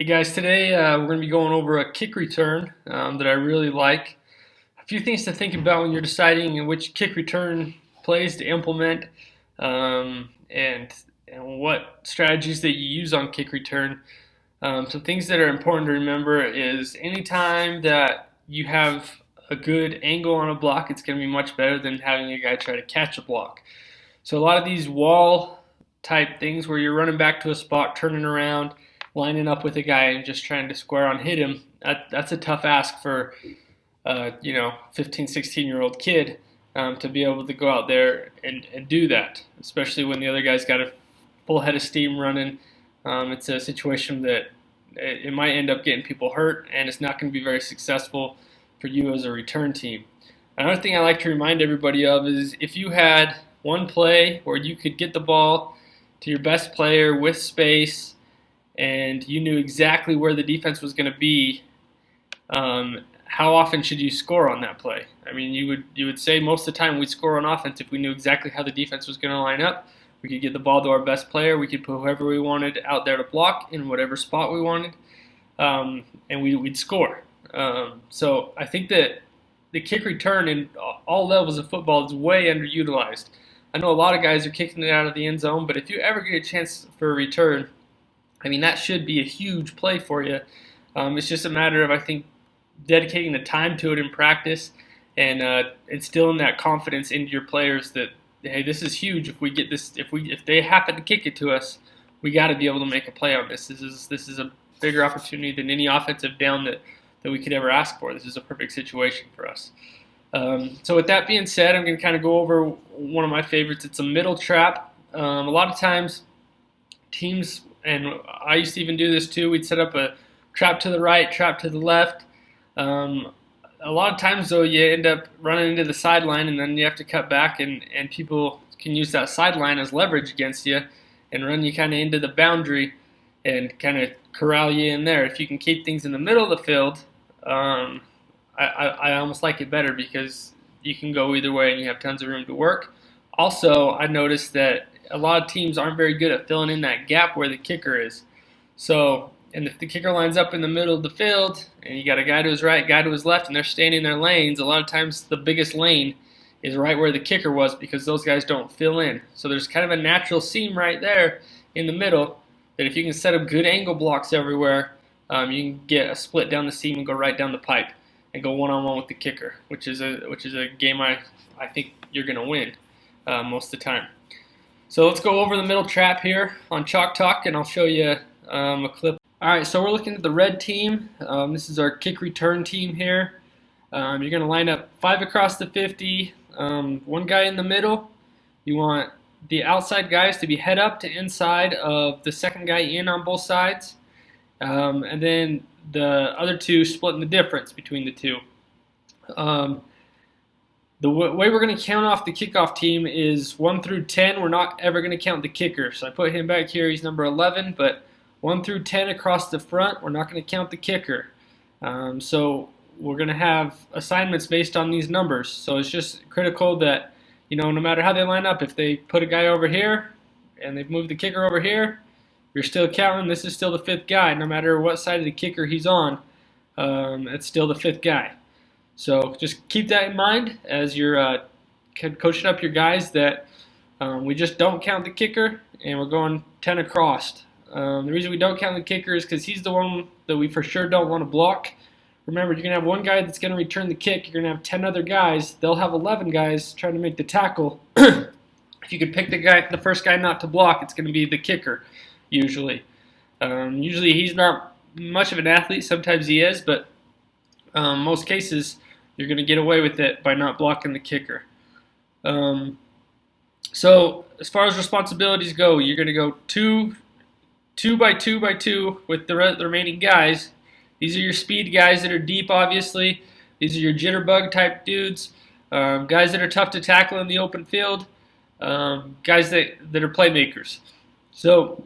Hey guys, today we're going to be going over a kick return that I really like. A few things to think about when you're deciding which kick return plays to implement, and what strategies that you use on kick return. Some things that are important to remember is anytime that you have a good angle on a block, it's going to be much better than having a guy try to catch a block. So a lot of these wall type things where you're running back to a spot, turning around, lining up with a guy and just trying to square on hit him, that's a tough ask for 15, 16-year-old kid to be able to go out there and do that, especially when the other guy's got a full head of steam running. It's a situation that it might end up getting people hurt, and it's not going to be very successful for you as a return team. Another thing I like to remind everybody of is if you had one play where you could get the ball to your best player with space and you knew exactly where the defense was going to be, how often should you score on that play? I mean, you would say most of the time we'd score on offense if we knew exactly how the defense was going to line up. We could get the ball to our best player. We could put whoever we wanted out there to block in whatever spot we wanted, and we'd score. So I think that the kick return in all levels of football is way underutilized. I know a lot of guys are kicking it out of the end zone, but if you ever get a chance for a return, I mean, that should be a huge play for you. It's just a matter of, I think, dedicating the time to it in practice and instilling that confidence into your players that, hey, this is huge. If we get this, if they happen to kick it to us, we got to be able to make a play on this. This is a bigger opportunity than any offensive down that we could ever ask for. This is a perfect situation for us. So with that being said, I'm going to kind of go over one of my favorites. It's a middle trap. A lot of times, teams, and I used to even do this too, we'd set up a trap to the right, trap to the left. A lot of times, though, you end up running into the sideline, and then you have to cut back, and people can use that sideline as leverage against you and run you kind of into the boundary and kind of corral you in there. If you can keep things in the middle of the field, I almost like it better because you can go either way and you have tons of room to work. Also, I noticed that a lot of teams aren't very good at filling in that gap where the kicker is. So, and if the kicker lines up in the middle of the field and you got a guy to his right, guy to his left, and they're standing in their lanes, a lot of times the biggest lane is right where the kicker was because those guys don't fill in. So there's kind of a natural seam right there in the middle that if you can set up good angle blocks everywhere, you can get a split down the seam and go right down the pipe and go one-on-one with the kicker, which is a game I think you're going to win most of the time. So let's go over the middle trap here on Chalk Talk, and I'll show you a clip. All right, so we're looking at the red team. This is our kick return team here. You're going to line up 5 across the 50, one guy in the middle. You want the outside guys to be head up to inside of the second guy in on both sides, and then the other two splitting the difference between the two. The way we're going to count off the kickoff team is 1 through 10. We're not ever going to count the kicker. So I put him back here. He's number 11. But 1 through 10 across the front, we're not going to count the kicker. So we're going to have assignments based on these numbers. So it's just critical that, no matter how they line up, if they put a guy over here and they've moved the kicker over here, you're still counting. This is still the 5th guy. No matter what side of the kicker he's on, it's still the 5th guy. So just keep that in mind as you're coaching up your guys that we just don't count the kicker and we're going 10 across. The reason we don't count the kicker is because he's the one that we for sure don't want to block. Remember, you're going to have one guy that's going to return the kick. You're going to have 10 other guys. They'll have 11 guys trying to make the tackle. If you could pick the first guy not to block, it's going to be the kicker usually. Usually he's not much of an athlete. Sometimes he is, but most cases you're going to get away with it by not blocking the kicker. So as far as responsibilities go, you're going to go two by two with the remaining guys. These are your speed guys that are deep, obviously. These are your jitterbug type dudes, guys that are tough to tackle in the open field, guys that are playmakers. So,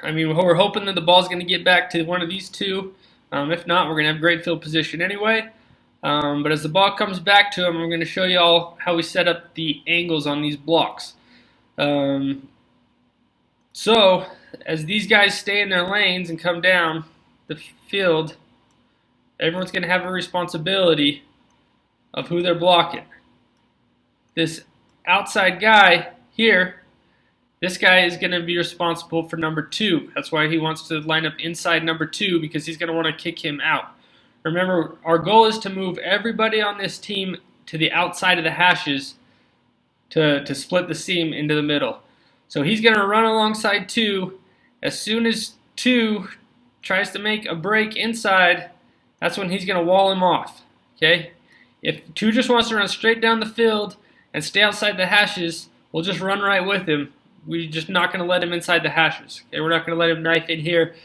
I mean, we're hoping that the ball's going to get back to one of these two. If not, we're going to have great field position anyway. But as the ball comes back to him, I'm going to show you all how we set up the angles on these blocks. So as these guys stay in their lanes and come down the field, everyone's going to have a responsibility of who they're blocking. This outside guy here, this guy is going to be responsible for number 2. That's why he wants to line up inside number 2, because he's going to want to kick him out. Remember, our goal is to move everybody on this team to the outside of the hashes to split the seam into the middle. So he's going to run alongside 2. As soon as 2 tries to make a break inside, that's when he's going to wall him off. Okay? If 2 just wants to run straight down the field and stay outside the hashes, we'll just run right with him. We're just not going to let him inside the hashes. Okay? We're not going to let him knife in here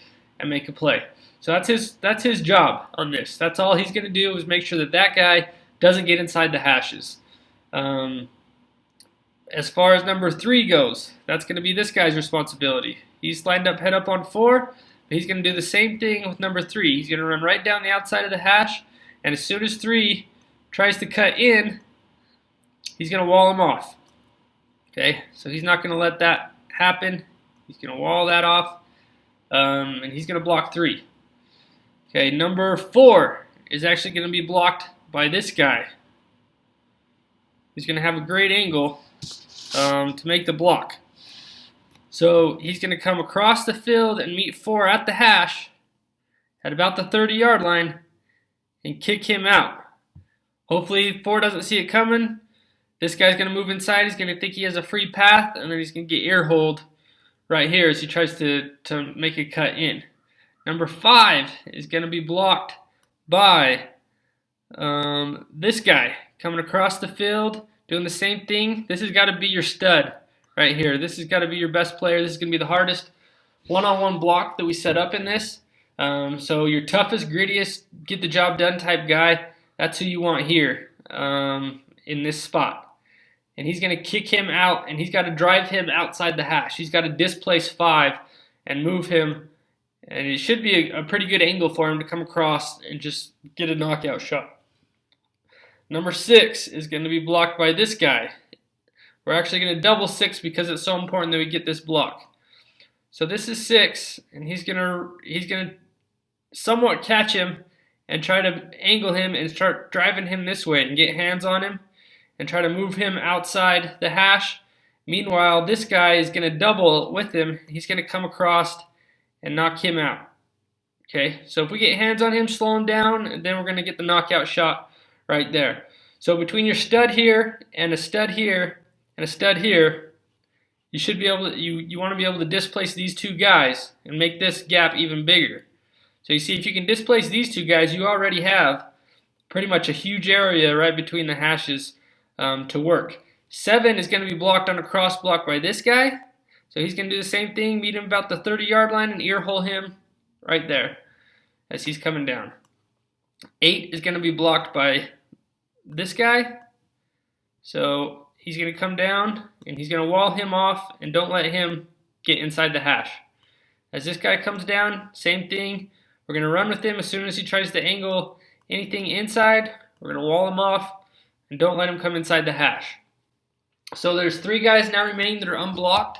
and make a play. So that's his job on this. That's all he's going to do, is make sure that that guy doesn't get inside the hashes. As far as number 3 goes, that's going to be this guy's responsibility. He's lined up head up on 4, but he's going to do the same thing with number 3. He's going to run right down the outside of the hash, and as soon as 3 tries to cut in, he's going to wall him off. Okay, so he's not going to let that happen. He's going to wall that off, and he's going to block 3. Okay, number 4 is actually going to be blocked by this guy. He's going to have a great angle to make the block. So he's going to come across the field and meet 4 at the hash at about the 30-yard line and kick him out. Hopefully 4 doesn't see it coming. This guy's going to move inside. He's going to think he has a free path, and then he's going to get ear-holed right here as he tries to make a cut in. Number 5 is going to be blocked by this guy coming across the field, doing the same thing. This has got to be your stud right here. This has got to be your best player. This is going to be the hardest one-on-one block that we set up in this. So your toughest, grittiest, get the job done type guy, that's who you want here in this spot. And he's going to kick him out, and he's got to drive him outside the hash. He's got to displace 5 and move him. And it should be a pretty good angle for him to come across and just get a knockout shot. Number 6 is going to be blocked by this guy. We're actually going to double 6 because it's so important that we get this block. So this is 6, and he's going to somewhat catch him and try to angle him and start driving him this way and get hands on him and try to move him outside the hash. Meanwhile, this guy is going to double with him. He's going to come across and knock him out. Okay, so if we get hands on him, slow him down, then we're going to get the knockout shot right there. So between your stud here and a stud here and a stud here, you should be able to, you want to be able to displace these 2 guys and make this gap even bigger. So you see, if you can displace these 2 guys, you already have pretty much a huge area right between the hashes to work. 7 is going to be blocked on a cross block by this guy. So he's going to do the same thing, meet him about the 30-yard line and ear hole him right there as he's coming down. 8 is going to be blocked by this guy. So he's going to come down and he's going to wall him off and don't let him get inside the hash. As this guy comes down, same thing. We're going to run with him as soon as he tries to angle anything inside. We're going to wall him off and don't let him come inside the hash. So there's 3 guys now remaining that are unblocked.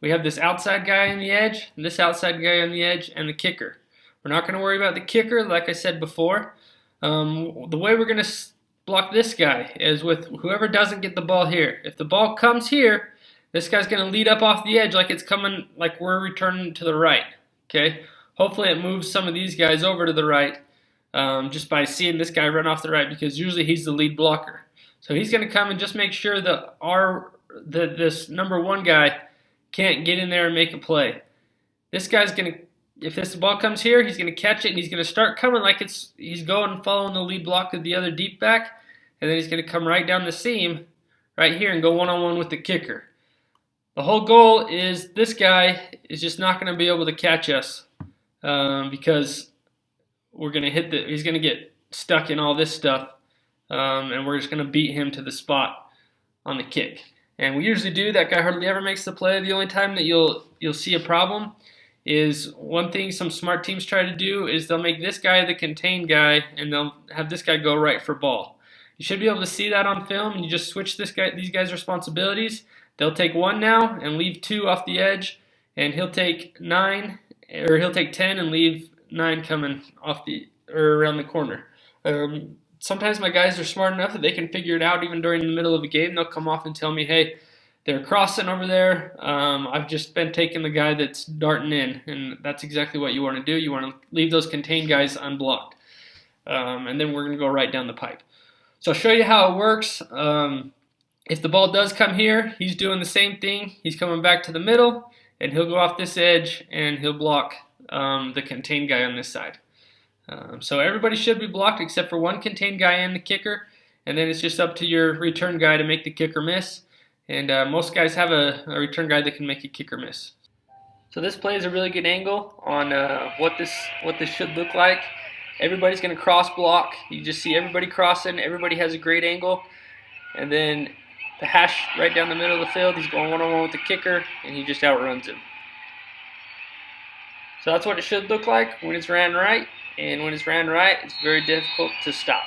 We have this outside guy on the edge, and this outside guy on the edge, and the kicker. We're not going to worry about the kicker, like I said before. The way we're going to block this guy is with whoever doesn't get the ball here. If the ball comes here, this guy's going to lead up off the edge like it's coming, like we're returning to the right. Okay. Hopefully it moves some of these guys over to the right just by seeing this guy run off the right, because usually he's the lead blocker. So he's going to come and just make sure that this number 1 guy can't get in there and make a play. This guy's going to, if this ball comes here, he's going to catch it and he's going to start coming like he's going and following the lead block of the other deep back, and then he's going to come right down the seam right here and go one-on-one with the kicker. The whole goal is this guy is just not going to be able to catch us because we're going to he's going to get stuck in all this stuff, and we're just going to beat him to the spot on the kick. And we usually do. That guy hardly ever makes the play. The only time that you'll see a problem is one thing some smart teams try to do is they'll make this guy the contained guy, and they'll have this guy go right for ball. You should be able to see that on film, and you just switch these guys' responsibilities. They'll take 1 now and leave 2 off the edge, and he'll take 9, or he'll take 10 and leave 9 coming off the or around the corner. Sometimes my guys are smart enough that they can figure it out even during the middle of a game. They'll come off and tell me, hey, they're crossing over there. I've just been taking the guy that's darting in, and that's exactly what you want to do. You want to leave those contained guys unblocked, and then we're going to go right down the pipe. So I'll show you how it works. If the ball does come here, he's doing the same thing. He's coming back to the middle, and he'll go off this edge, and he'll block the contained guy on this side. So everybody should be blocked except for one contained guy and the kicker, and then it's just up to your return guy to make the kicker miss. And most guys have a return guy that can make a kicker miss. So this play is a really good angle on what this should look like. Everybody's going to cross block. You just see everybody crossing. Everybody has a great angle. And then the hash right down the middle of the field, he's going one-on-one with the kicker, and he just outruns him. So that's what it should look like when it's ran right. And when it's ran right, it's very difficult to stop.